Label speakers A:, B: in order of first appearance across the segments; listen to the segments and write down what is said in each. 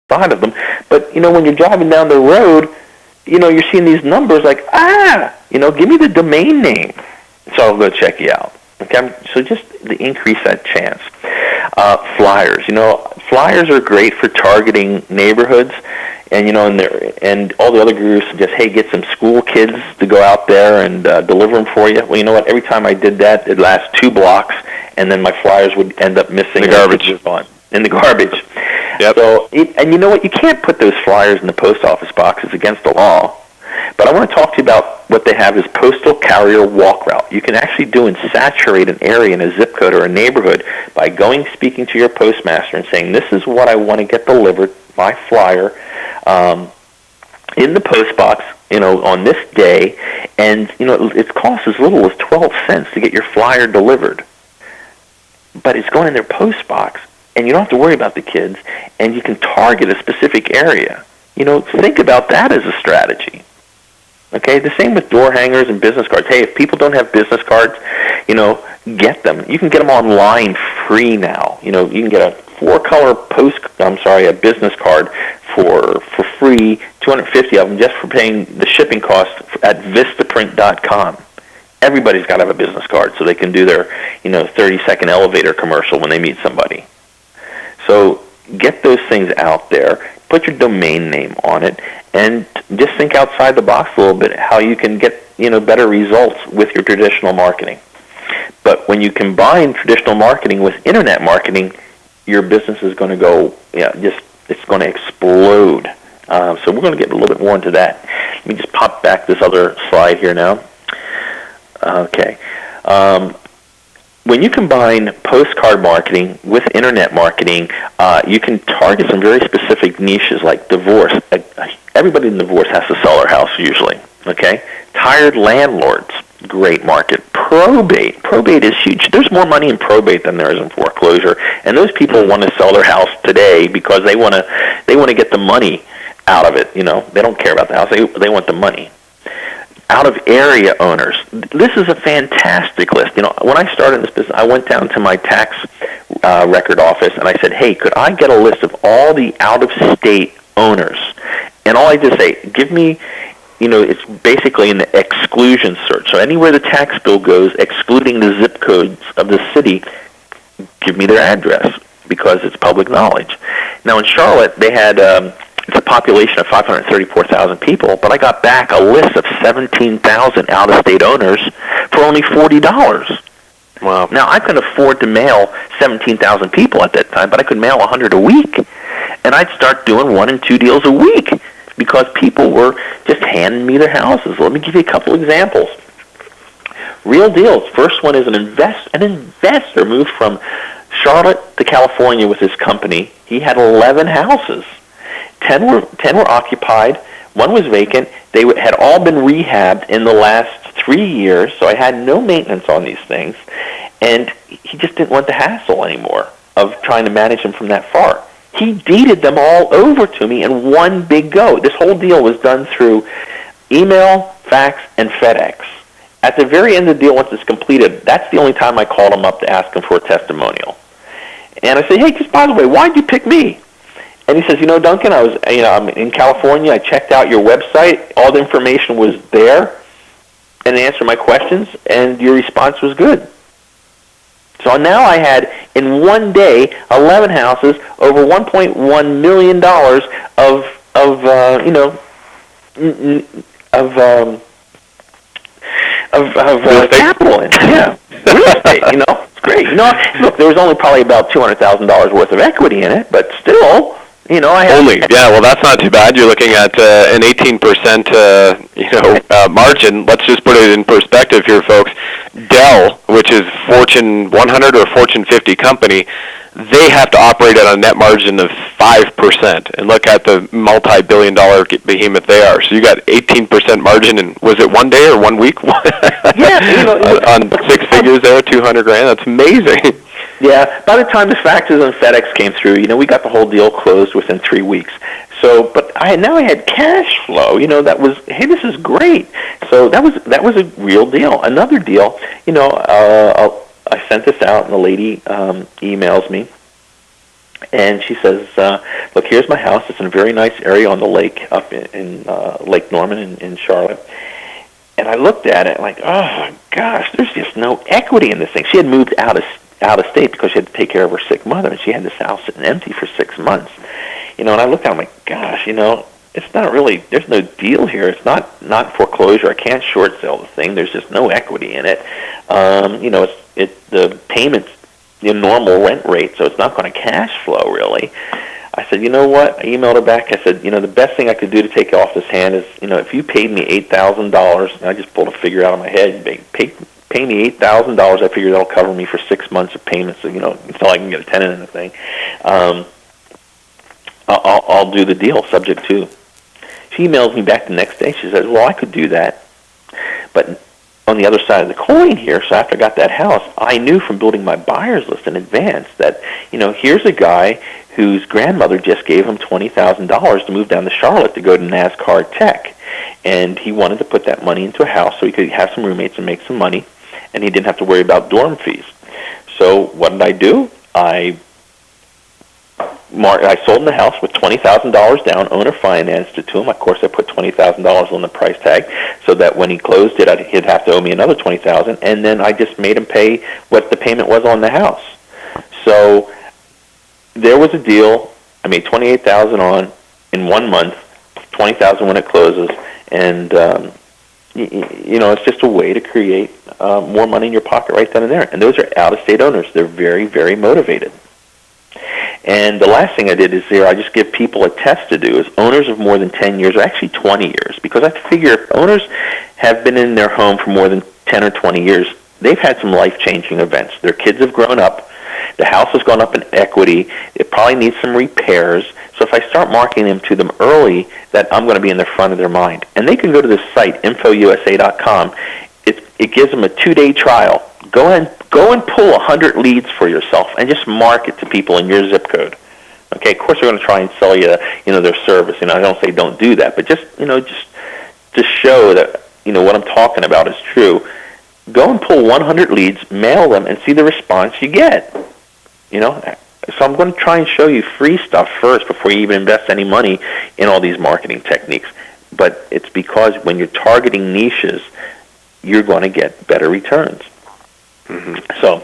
A: side of them. But, when you're driving down the road, you're seeing these numbers like, give me the domain name. So I'll go check you out. Okay, so just to increase that chance. Flyers. Flyers are great for targeting neighborhoods, and and all the other gurus suggest, hey, get some school kids to go out there and deliver them for you. Well, you know what? Every time I did that, it lasts 2 blocks, and then my flyers would end up missing
B: in the garbage.
A: In the garbage.
B: Yep.
A: So, and you know what? You can't put those flyers in the post office box. It's against the law. But I want to talk to you about what they have is postal carrier walk route. You can actually do and saturate an area in a zip code or a neighborhood by speaking to your postmaster and saying, this is what I want to get delivered, my flyer, in the post box, on this day. And, it costs as little as 12 cents to get your flyer delivered. But it's going in their post box, and you don't have to worry about the kids, and you can target a specific area. Think about that as a strategy. Okay, the same with door hangers and business cards. Hey, if people don't have business cards, get them. You can get them online free now. You can get a 4-color a business card for free, 250 of them just for paying the shipping cost at vistaprint.com. Everybody's got to have a business card so they can do their, 30-second elevator commercial when they meet somebody. So get those things out there. Put your domain name on it, and just think outside the box a little bit how you can get better results with your traditional marketing. But when you combine traditional marketing with internet marketing, your business is going to go, it's going to explode. So we're going to get a little bit more into that. Let me just pop back this other slide here now. Okay. When you combine postcard marketing with internet marketing, you can target some very specific niches like divorce. Everybody in divorce has to sell their house usually, okay? Tired landlords, great market. Probate is huge. There's more money in probate than there is in foreclosure, and those people want to sell their house today because they want to get the money out of it. They don't care about the house. They want the money. Out-of-area owners. This is a fantastic list. When I started this business, I went down to my tax record office, and I said, hey, could I get a list of all the out-of-state owners? And all I did say, give me, it's basically in the exclusion search. So anywhere the tax bill goes, excluding the zip codes of the city, give me their address because it's public knowledge. Now, in Charlotte, they had... it's a population of 534,000 people, but I got back a list of 17,000 out-of-state owners for only $40.
B: Wow.
A: Now, I couldn't afford to mail 17,000 people at that time, but I could mail 100 a week. And I'd start doing 1 and 2 deals a week because people were just handing me their houses. Let me give you a couple examples. Real deals. First one is an investor moved from Charlotte to California with his company. He had 11 houses. 10 were occupied, 1 was vacant. They had all been rehabbed in the last 3 years, so I had no maintenance on these things. And he just didn't want the hassle anymore of trying to manage them from that far. He deeded them all over to me in one big go. This whole deal was done through email, fax, and FedEx. At the very end of the deal, once it's completed, that's the only time I called him up to ask him for a testimonial. And I said, hey, just by the way, why'd you pick me? And he says, Duncan, I'm in California. I checked out your website. All the information was there, and it answered my questions, and your response was good. So now I had, in one day, 11 houses, over $1.1 million of capital in. Yeah, real estate. It's great. Look, there was only probably about $200,000 worth of equity in it, but still. I had
B: only, yeah, well, that's not too bad. You're looking at an 18%, margin. Let's just put it in perspective here, folks. Dell, which is Fortune 100 or Fortune 50 company, they have to operate at a net margin of 5%. And look at the multi-billion-dollar behemoth they are. So you got 18% margin in, was it 1 day or 1 week?
A: Yeah,
B: on 6 figures there, $200,000. That's amazing.
A: Yeah, by the time the faxes and FedEx came through, we got the whole deal closed within 3 weeks. So, but I had cash flow. That was, hey, this is great. So that was a real deal. Another deal, I sent this out, and the lady emails me, And she says, look, here's my house. It's in a very nice area on the lake up in Lake Norman in Charlotte. And I looked at it like, oh, gosh, there's just no equity in this thing. She had moved out of state because she had to take care of her sick mother, and she had this house sitting empty for 6 months. And I looked at it, I'm like, gosh, it's not really, there's no deal here. It's not foreclosure. I can't short sell the thing. There's just no equity in it. The payments, normal rent rate, so it's not going to cash flow, really. I said, you know what? I emailed her back. I said, the best thing I could do to take off this hand is, if you paid me $8,000, I just pulled a figure out of my head, pay me $8,000, I figure that'll cover me for 6 months of payments, so, until I can get a tenant in the thing. I'll do the deal, subject to. She emails me back the next day. She says, well, I could do that, but on the other side of the coin here, so after I got that house, I knew from building my buyer's list in advance that, here's a guy whose grandmother just gave him $20,000 to move down to Charlotte to go to NASCAR Tech. And he wanted to put that money into a house so he could have some roommates and make some money, and he didn't have to worry about dorm fees. So what did I do? I sold him the house with $20,000 down. Owner financed it to him. Of course, I put $20,000 on the price tag so that when he closed it, he'd have to owe me another $20,000. And then I just made him pay what the payment was on the house. So there was a deal. I made $28,000 on in 1 month, $20,000 when it closes, and it's just a way to create more money in your pocket right then and there. And those are out-of-state owners. They're very, very motivated. And the last thing I did is I just give people a test to do is owners of more than 10 years, or actually 20 years, because I figure if owners have been in their home for more than 10 or 20 years, they've had some life-changing events. Their kids have grown up. The house has gone up in equity. It probably needs some repairs. So if I start marketing them to them early, that I'm going to be in the front of their mind. And they can go to this site, infousa.com. It gives them a 2-day trial. Go and pull 100 leads for yourself and just market to people in your zip code. Okay, of course they're going to try and sell you, their service. I don't say don't do that, but just to show that, what I'm talking about is true. Go and pull 100 leads, mail them, and see the response you get. So I'm going to try and show you free stuff first before you even invest any money in all these marketing techniques. But it's because when you're targeting niches, you're going to get better returns. Mm-hmm. So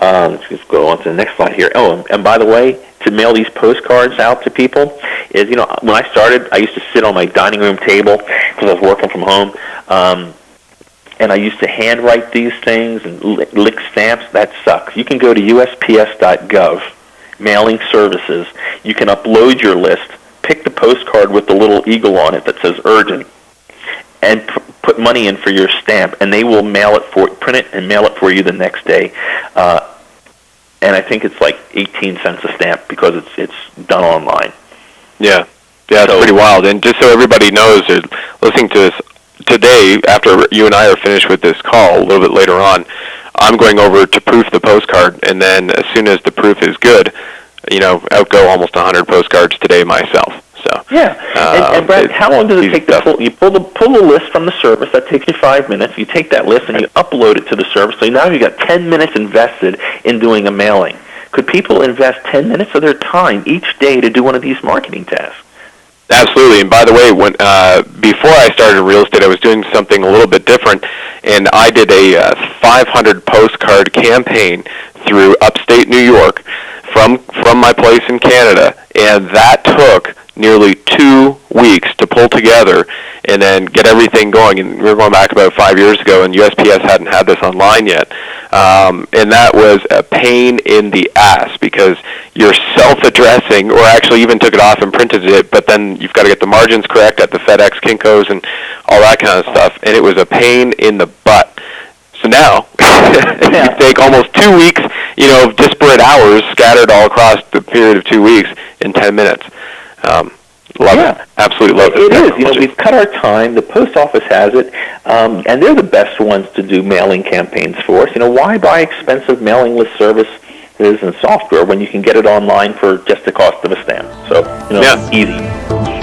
A: let's just go on to the next slide here. Oh, and by the way, to mail these postcards out to people is, when I started, I used to sit on my dining room table because I was working from home, and I used to handwrite these things and lick stamps. That sucks. You can go to USPS.gov, mailing services. You can upload your list, pick the postcard with the little eagle on it that says urgent, and put money in for your stamp, and they will print it and mail it for you the next day. And I think it's like 18 cents a stamp because it's done online.
B: Yeah, it's pretty wild. And just so everybody knows, they're listening to this today, after you and I are finished with this call, a little bit later on, I'm going over to proof the postcard, and then as soon as the proof is good, outgo almost 100 postcards today myself. So
A: and Brad, how long does it take to pull? You pull the list from the service. That takes you 5 minutes. You take that list and you upload it to the service. So now you've got 10 minutes invested in doing a mailing. Could people invest 10 minutes of their time each day to do one of these marketing tasks?
B: Absolutely. And by the way, when before I started real estate, I was doing something a little bit different, and I did a 500 postcard campaign through upstate New York from my place in Canada, and that took nearly 2 weeks to pull together and then get everything going. And we were going back about 5 years ago, and USPS hadn't had this online yet. And that was a pain in the ass because you're self-addressing, or actually even took it off and printed it, but then you've got to get the margins correct at the FedEx, Kinko's, and all that kind of stuff. And it was a pain in the butt. So now, you take almost 2 weeks, disparate hours scattered all across the period of 2 weeks in 10 minutes. Love it. Absolutely love it.
A: It is. We've cut our time. The post office has it, and they're the best ones to do mailing campaigns for us. Why buy expensive mailing list services and software when you can get it online for just the cost of a stamp? So, easy.